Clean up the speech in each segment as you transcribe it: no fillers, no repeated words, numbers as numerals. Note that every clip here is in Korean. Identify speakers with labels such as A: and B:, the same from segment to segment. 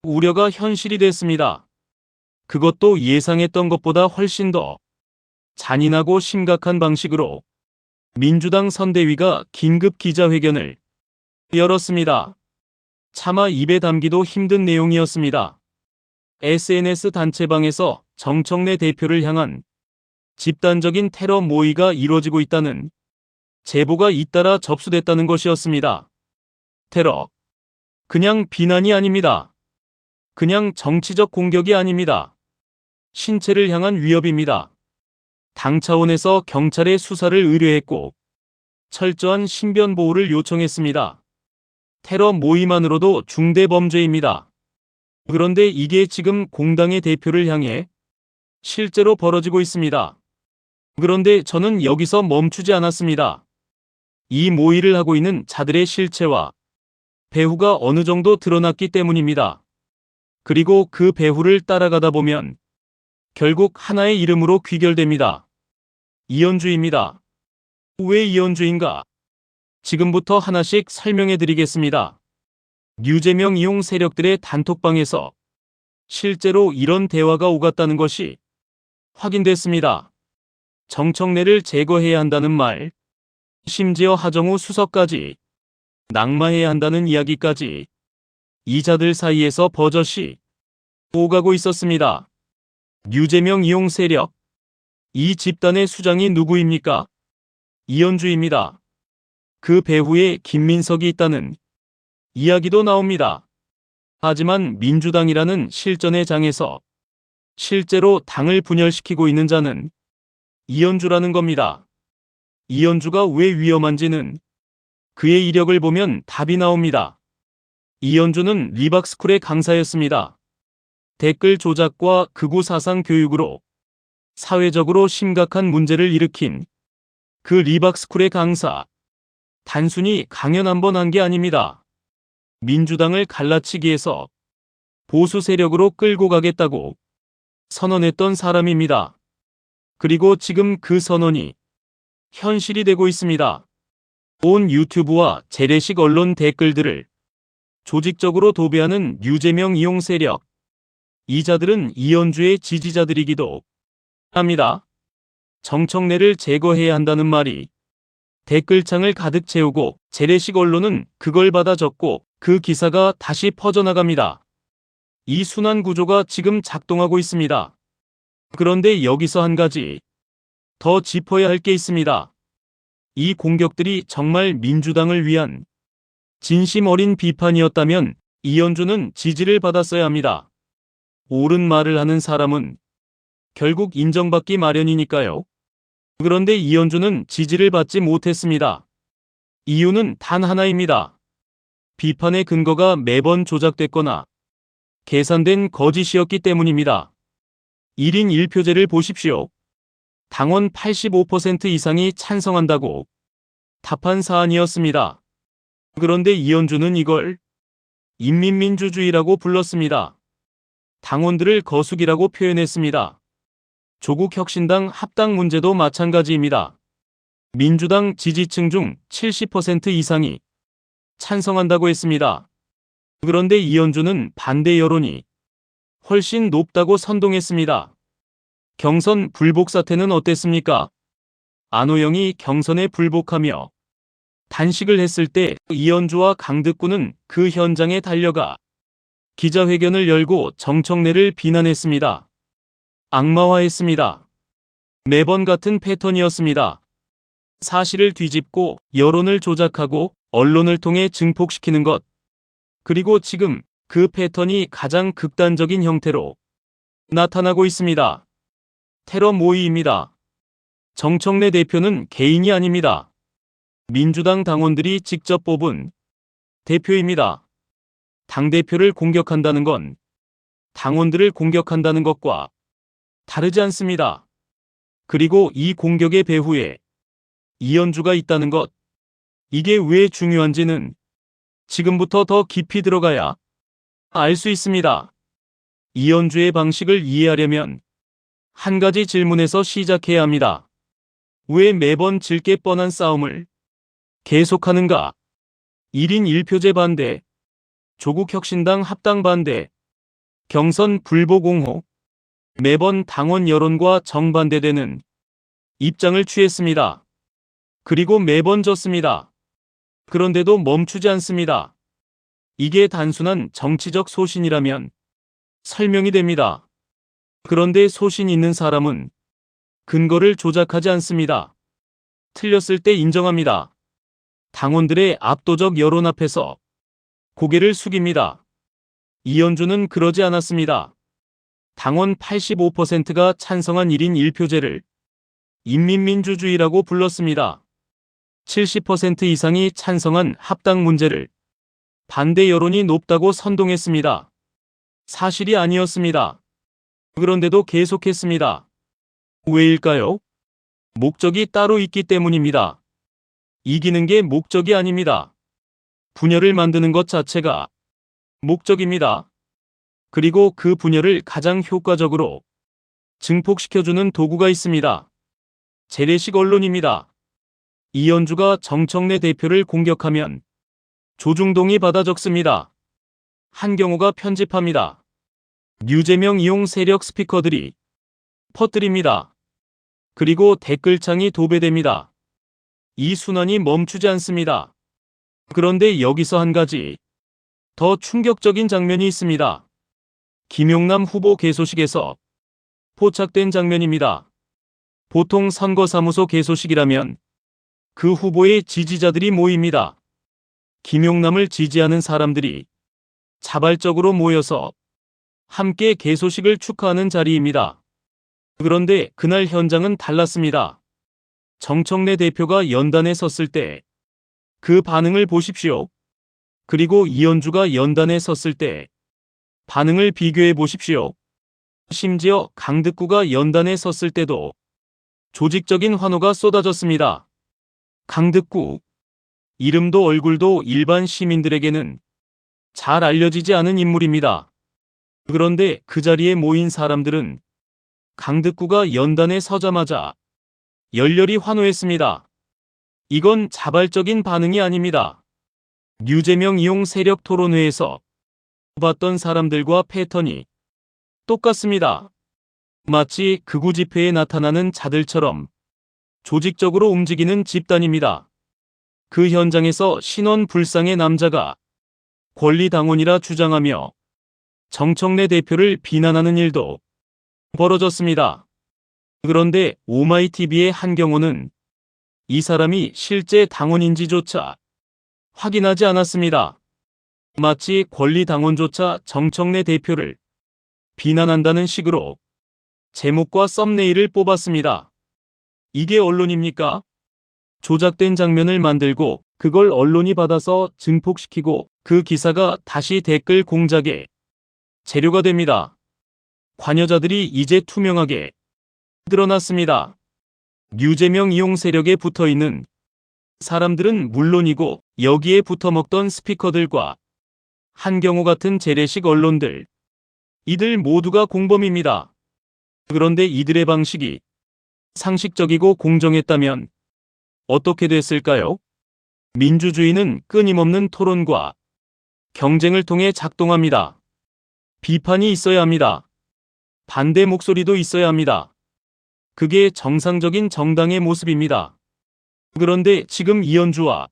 A: 우려가 현실이 됐습니다. 그것도 예상했던 것보다 훨씬 더 잔인하고 심각한 방식으로 민주당 선대위가 긴급 기자회견을 열었습니다. 차마 입에 담기도 힘든 내용이었습니다. SNS 단체방에서 정청래 대표를 향한 집단적인 테러 모의가 이루어지고 있다는 제보가 잇따라 접수됐다는 것이었습니다. 테러. 그냥 비난이 아닙니다. 그냥 정치적 공격이 아닙니다. 신체를 향한 위협입니다. 당 차원에서 경찰에 수사를 의뢰했고 철저한 신변 보호를 요청했습니다. 테러 모의만으로도 중대 범죄입니다. 그런데 이게 지금 공당의 대표를 향해 실제로 벌어지고 있습니다. 그런데 저는 여기서 멈추지 않았습니다. 이 모의를 하고 있는 자들의 실체와 배후가 어느 정도 드러났기 때문입니다. 그리고 그 배후를 따라가다 보면 결국 하나의 이름으로 귀결됩니다. 이현주입니다. 왜 이현주인가? 지금부터 하나씩 설명해 드리겠습니다. 류재명 이용 세력들의 단톡방에서 실제로 이런 대화가 오갔다는 것이 확인됐습니다. 정청래를 제거해야 한다는 말, 심지어 하정우 수석까지 낙마해야 한다는 이야기까지 이자들 사이에서 버젓이 오가고 있었습니다. 류재명 이용 세력, 이 집단의 수장이 누구입니까? 이현주입니다. 그 배후에 김민석이 있다는 이야기도 나옵니다. 하지만 민주당이라는 실전의 장에서 실제로 당을 분열시키고 있는 자는 이현주라는 겁니다. 이현주가 왜 위험한지는 그의 이력을 보면 답이 나옵니다. 이현주는 리박스쿨의 강사였습니다. 댓글 조작과 극우 사상 교육으로 사회적으로 심각한 문제를 일으킨 그 리박스쿨의 강사. 단순히 강연 한 번 한 게 아닙니다. 민주당을 갈라치기 위해서 보수 세력으로 끌고 가겠다고 선언했던 사람입니다. 그리고 지금 그 선언이 현실이 되고 있습니다. 온 유튜브와 재래식 언론 댓글들을 조직적으로 도배하는 류재명 이용 세력. 이 자들은 이현주의 지지자들이기도 합니다. 정청래를 제거해야 한다는 말이 댓글창을 가득 채우고 재래식 언론은 그걸 받아 적고 그 기사가 다시 퍼져나갑니다. 이 순환 구조가 지금 작동하고 있습니다. 그런데 여기서 한 가지 더 짚어야 할 게 있습니다. 이 공격들이 정말 민주당을 위한 진심 어린 비판이었다면 이현주는 지지를 받았어야 합니다. 옳은 말을 하는 사람은 결국 인정받기 마련이니까요. 그런데 이현주는 지지를 받지 못했습니다. 이유는 단 하나입니다. 비판의 근거가 매번 조작됐거나 계산된 거짓이었기 때문입니다. 1인 1표제를 보십시오. 당원 85% 이상이 찬성한다고 답한 사안이었습니다. 그런데 이현주는 이걸 인민민주주의라고 불렀습니다. 당원들을 거수기라고 표현했습니다. 조국혁신당 합당 문제도 마찬가지입니다. 민주당 지지층 중 70% 이상이 찬성한다고 했습니다. 그런데 이현주는 반대 여론이 훨씬 높다고 선동했습니다. 경선 불복 사태는 어땠습니까? 안호영이 경선에 불복하며 단식을 했을 때 이현주와 강득구는 그 현장에 달려가 기자회견을 열고 정청래를 비난했습니다. 악마화했습니다. 매번 같은 패턴이었습니다. 사실을 뒤집고 여론을 조작하고 언론을 통해 증폭시키는 것. 그리고 지금 그 패턴이 가장 극단적인 형태로 나타나고 있습니다. 테러 모의입니다. 정청래 대표는 개인이 아닙니다. 민주당 당원들이 직접 뽑은 대표입니다. 당대표를 공격한다는 건 당원들을 공격한다는 것과 다르지 않습니다. 그리고 이 공격의 배후에 이현주가 있다는 것. 이게 왜 중요한지는 지금부터 더 깊이 들어가야 알 수 있습니다. 이현주의 방식을 이해하려면 한 가지 질문에서 시작해야 합니다. 왜 매번 질 게 뻔한 싸움을 계속하는가? 1인 1표제 반대, 조국혁신당 합당 반대, 경선 불복옹호. 매번 당원 여론과 정반대되는 입장을 취했습니다. 그리고 매번 졌습니다. 그런데도 멈추지 않습니다. 이게 단순한 정치적 소신이라면 설명이 됩니다. 그런데 소신 있는 사람은 근거를 조작하지 않습니다. 틀렸을 때 인정합니다. 당원들의 압도적 여론 앞에서 고개를 숙입니다. 이현주는 그러지 않았습니다. 당원 85%가 찬성한 1인 1표제를 인민민주주의라고 불렀습니다. 70% 이상이 찬성한 합당 문제를 반대 여론이 높다고 선동했습니다. 사실이 아니었습니다. 그런데도 계속했습니다. 왜일까요? 목적이 따로 있기 때문입니다. 이기는 게 목적이 아닙니다. 분열을 만드는 것 자체가 목적입니다. 그리고 그 분열을 가장 효과적으로 증폭시켜주는 도구가 있습니다. 재래식 언론입니다. 이현주가 정청래 대표를 공격하면 조중동이 받아 적습니다. 한경호가 편집합니다. 류재명 이용 세력 스피커들이 퍼뜨립니다. 그리고 댓글창이 도배됩니다. 이 순환이 멈추지 않습니다. 그런데 여기서 한 가지 더 충격적인 장면이 있습니다. 김용남 후보 개소식에서 포착된 장면입니다. 보통 선거사무소 개소식이라면 그 후보의 지지자들이 모입니다. 김용남을 지지하는 사람들이 자발적으로 모여서 함께 개소식을 축하하는 자리입니다. 그런데 그날 현장은 달랐습니다. 정청래 대표가 연단에 섰을 때 그 반응을 보십시오. 그리고 이현주가 연단에 섰을 때 반응을 비교해 보십시오. 심지어 강득구가 연단에 섰을 때도 조직적인 환호가 쏟아졌습니다. 강득구. 이름도 얼굴도 일반 시민들에게는 잘 알려지지 않은 인물입니다. 그런데 그 자리에 모인 사람들은 강득구가 연단에 서자마자 열렬히 환호했습니다. 이건 자발적인 반응이 아닙니다. 류재명 이용 세력 토론회에서 봤던 사람들과 패턴이 똑같습니다. 마치 극우 집회에 나타나는 자들처럼 조직적으로 움직이는 집단입니다. 그 현장에서 신원 불상의 남자가 권리당원이라 주장하며 정청래 대표를 비난하는 일도 벌어졌습니다. 그런데 오마이TV의 한경호는 이 사람이 실제 당원인지조차 확인하지 않았습니다. 마치 권리당원조차 정청래 대표를 비난한다는 식으로 제목과 썸네일을 뽑았습니다. 이게 언론입니까? 조작된 장면을 만들고 그걸 언론이 받아서 증폭시키고 그 기사가 다시 댓글 공작의 재료가 됩니다. 관여자들이 이제 투명하게 드러났습니다. 류재명 이용 세력에 붙어있는 사람들은 물론이고 여기에 붙어먹던 스피커들과 한경호 같은 재래식 언론들, 이들 모두가 공범입니다. 그런데 이들의 방식이 상식적이고 공정했다면 어떻게 됐을까요? 민주주의는 끊임없는 토론과 경쟁을 통해 작동합니다. 비판이 있어야 합니다. 반대 목소리도 있어야 합니다. 그게 정상적인 정당의 모습입니다. 그런데 지금 이현주와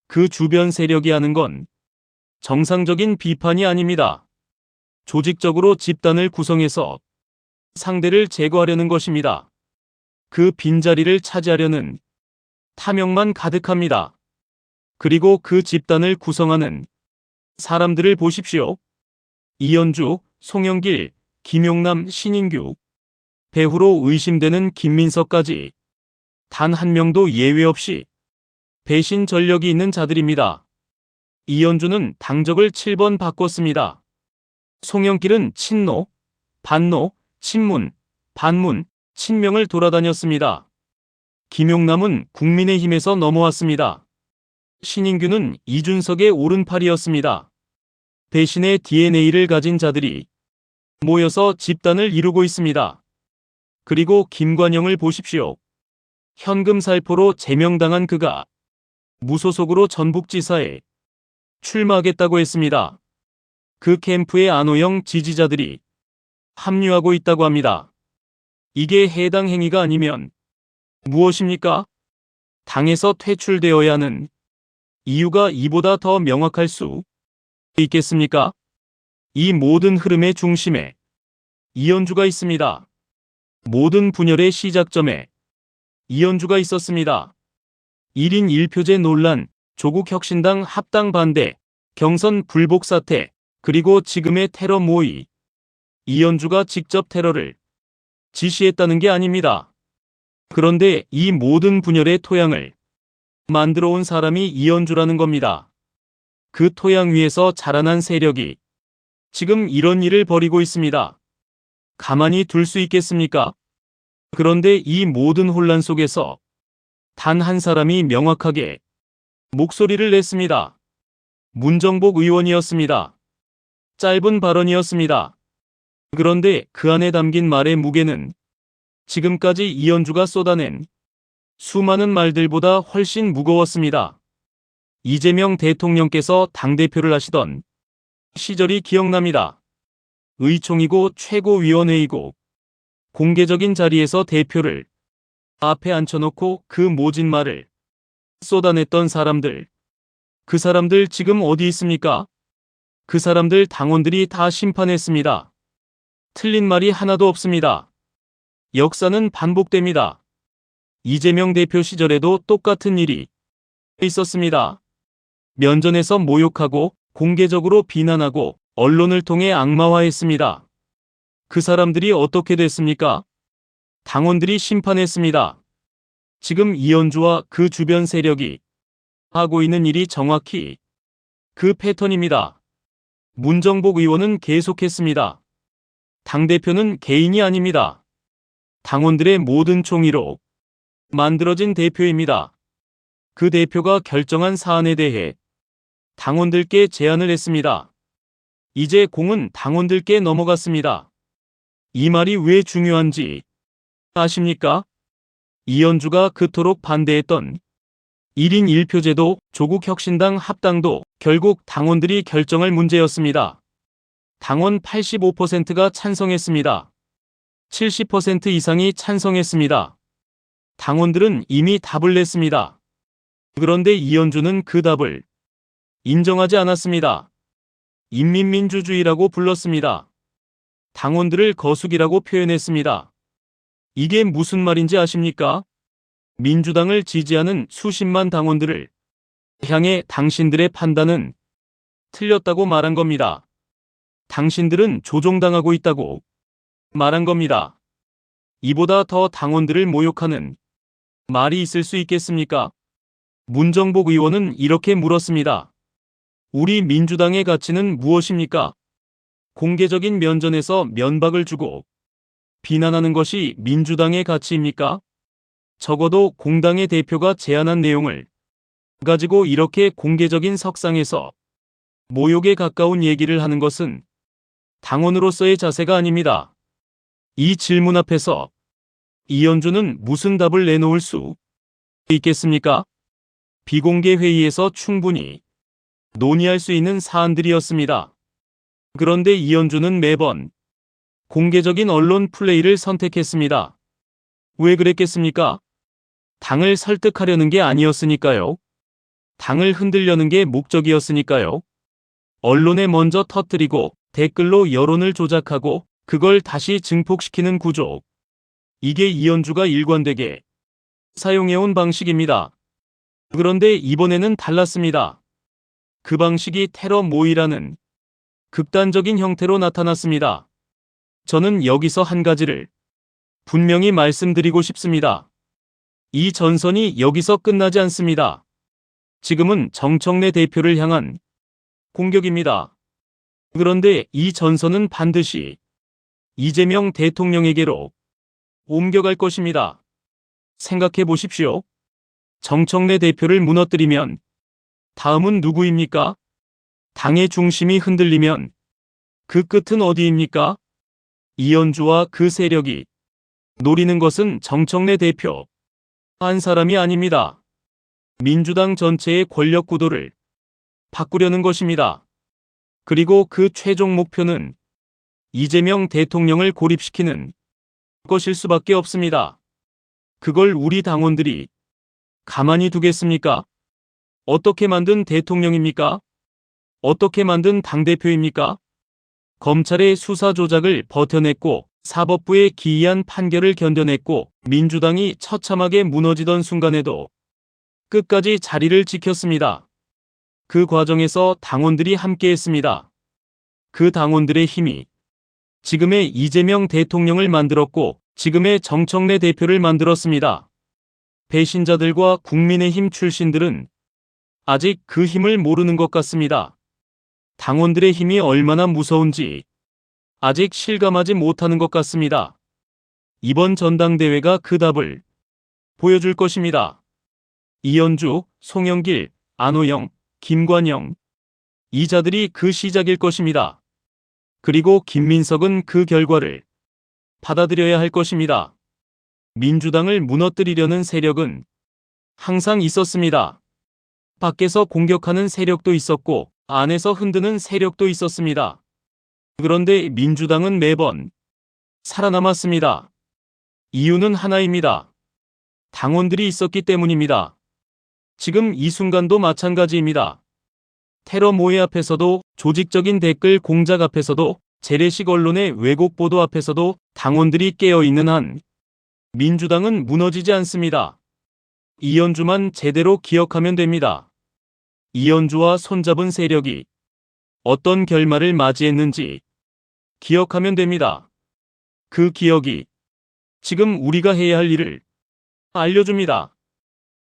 A: 그 주변 세력이 하는 건 정상적인 비판이 아닙니다. 조직적으로 집단을 구성해서 상대를 제거하려는 것입니다. 그 빈자리를 차지하려는 탐욕만 가득합니다. 그리고 그 집단을 구성하는 사람들을 보십시오. 이현주, 송영길, 김용남, 신인규, 배후로 의심되는 김민석까지 단 한 명도 예외 없이 배신 전력이 있는 자들입니다. 이현주는 당적을 7번 바꿨습니다. 송영길은 친노, 반노, 친문, 반문, 친명을 돌아다녔습니다. 김용남은 국민의힘에서 넘어왔습니다. 신인규는 이준석의 오른팔이었습니다. 배신의 DNA를 가진 자들이 모여서 집단을 이루고 있습니다. 그리고 김관영을 보십시오. 현금 살포로 제명당한 그가 무소속으로 전북지사에 출마하겠다고 했습니다. 그 캠프의 안호영 지지자들이 합류하고 있다고 합니다. 이게 해당 행위가 아니면 무엇입니까? 당에서 퇴출되어야 하는 이유가 이보다 더 명확할 수 있겠습니까? 이 모든 흐름의 중심에 이현주가 있습니다. 모든 분열의 시작점에 이현주가 있었습니다. 1인 1표제 논란, 조국혁신당 합당 반대, 경선 불복 사태, 그리고 지금의 테러 모의. 이현주가 직접 테러를 지시했다는 게 아닙니다. 그런데 이 모든 분열의 토양을 만들어 온 사람이 이현주라는 겁니다. 그 토양 위에서 자라난 세력이 지금 이런 일을 벌이고 있습니다. 가만히 둘 수 있겠습니까? 그런데 이 모든 혼란 속에서 단 한 사람이 명확하게 목소리를 냈습니다. 문정복 의원이었습니다. 짧은 발언이었습니다. 그런데 그 안에 담긴 말의 무게는 지금까지 이현주가 쏟아낸 수많은 말들보다 훨씬 무거웠습니다. 이재명 대통령께서 당대표를 하시던 시절이 기억납니다. 의총이고 최고위원회이고 공개적인 자리에서 대표를 앞에 앉혀놓고 그 모진 말을 쏟아냈던 사람들. 그 사람들 지금 어디 있습니까? 그 사람들 당원들이 다 심판했습니다. 틀린 말이 하나도 없습니다. 역사는 반복됩니다. 이재명 대표 시절에도 똑같은 일이 있었습니다. 면전에서 모욕하고 공개적으로 비난하고 언론을 통해 악마화했습니다. 그 사람들이 어떻게 됐습니까? 당원들이 심판했습니다. 지금 이현주와 그 주변 세력이 하고 있는 일이 정확히 그 패턴입니다. 문정복 의원은 계속했습니다. 당대표는 개인이 아닙니다. 당원들의 모든 총의로 만들어진 대표입니다. 그 대표가 결정한 사안에 대해 당원들께 제안을 했습니다. 이제 공은 당원들께 넘어갔습니다. 이 말이 왜 중요한지 아십니까? 이현주가 그토록 반대했던 1인 1표제도 조국혁신당 합당도 결국 당원들이 결정할 문제였습니다. 당원 85%가 찬성했습니다. 70% 이상이 찬성했습니다. 당원들은 이미 답을 냈습니다. 그런데 이현주는 그 답을 인정하지 않았습니다. 인민민주주의라고 불렀습니다. 당원들을 거수기라고 표현했습니다. 이게 무슨 말인지 아십니까? 민주당을 지지하는 수십만 당원들을 향해 당신들의 판단은 틀렸다고 말한 겁니다. 당신들은 조종당하고 있다고 말한 겁니다. 이보다 더 당원들을 모욕하는 말이 있을 수 있겠습니까? 문정복 의원은 이렇게 물었습니다. 우리 민주당의 가치는 무엇입니까? 공개적인 면전에서 면박을 주고 비난하는 것이 민주당의 가치입니까? 적어도 공당의 대표가 제안한 내용을 가지고 이렇게 공개적인 석상에서 모욕에 가까운 얘기를 하는 것은 당원으로서의 자세가 아닙니다. 이 질문 앞에서 이현주는 무슨 답을 내놓을 수 있겠습니까? 비공개 회의에서 충분히 논의할 수 있는 사안들이었습니다. 그런데 이현주는 매번 공개적인 언론 플레이를 선택했습니다. 왜 그랬겠습니까? 당을 설득하려는 게 아니었으니까요. 당을 흔들려는 게 목적이었으니까요. 언론에 먼저 터뜨리고 댓글로 여론을 조작하고 그걸 다시 증폭시키는 구조. 이게 이현주가 일관되게 사용해온 방식입니다. 그런데 이번에는 달랐습니다. 그 방식이 테러 모의라는 극단적인 형태로 나타났습니다. 저는 여기서 한 가지를 분명히 말씀드리고 싶습니다. 이 전선이 여기서 끝나지 않습니다. 지금은 정청래 대표를 향한 공격입니다. 그런데 이 전선은 반드시 이재명 대통령에게로 옮겨갈 것입니다. 생각해 보십시오. 정청래 대표를 무너뜨리면 다음은 누구입니까? 당의 중심이 흔들리면 그 끝은 어디입니까? 이현주와 그 세력이 노리는 것은 정청래 대표 한 사람이 아닙니다. 민주당 전체의 권력 구도를 바꾸려는 것입니다. 그리고 그 최종 목표는 이재명 대통령을 고립시키는 것일 수밖에 없습니다. 그걸 우리 당원들이 가만히 두겠습니까? 어떻게 만든 대통령입니까? 어떻게 만든 당대표입니까? 검찰의 수사 조작을 버텨냈고 사법부의 기이한 판결을 견뎌냈고 민주당이 처참하게 무너지던 순간에도 끝까지 자리를 지켰습니다. 그 과정에서 당원들이 함께했습니다. 그 당원들의 힘이 지금의 이재명 대통령을 만들었고 지금의 정청래 대표를 만들었습니다. 배신자들과 국민의힘 출신들은 아직 그 힘을 모르는 것 같습니다. 당원들의 힘이 얼마나 무서운지 아직 실감하지 못하는 것 같습니다. 이번 전당대회가 그 답을 보여줄 것입니다. 이현주, 송영길, 안호영, 김관영 이 자들이 그 시작일 것입니다. 그리고 김민석은 그 결과를 받아들여야 할 것입니다. 민주당을 무너뜨리려는 세력은 항상 있었습니다. 밖에서 공격하는 세력도 있었고 안에서 흔드는 세력도 있었습니다. 그런데 민주당은 매번 살아남았습니다. 이유는 하나입니다. 당원들이 있었기 때문입니다. 지금 이 순간도 마찬가지입니다. 테러 모해 앞에서도 조직적인 댓글 공작 앞에서도 재래식 언론의 왜곡 보도 앞에서도 당원들이 깨어있는 한 민주당은 무너지지 않습니다. 이현주만 제대로 기억하면 됩니다. 이현주와 손잡은 세력이 어떤 결말을 맞이했는지 기억하면 됩니다. 그 기억이 지금 우리가 해야 할 일을 알려줍니다.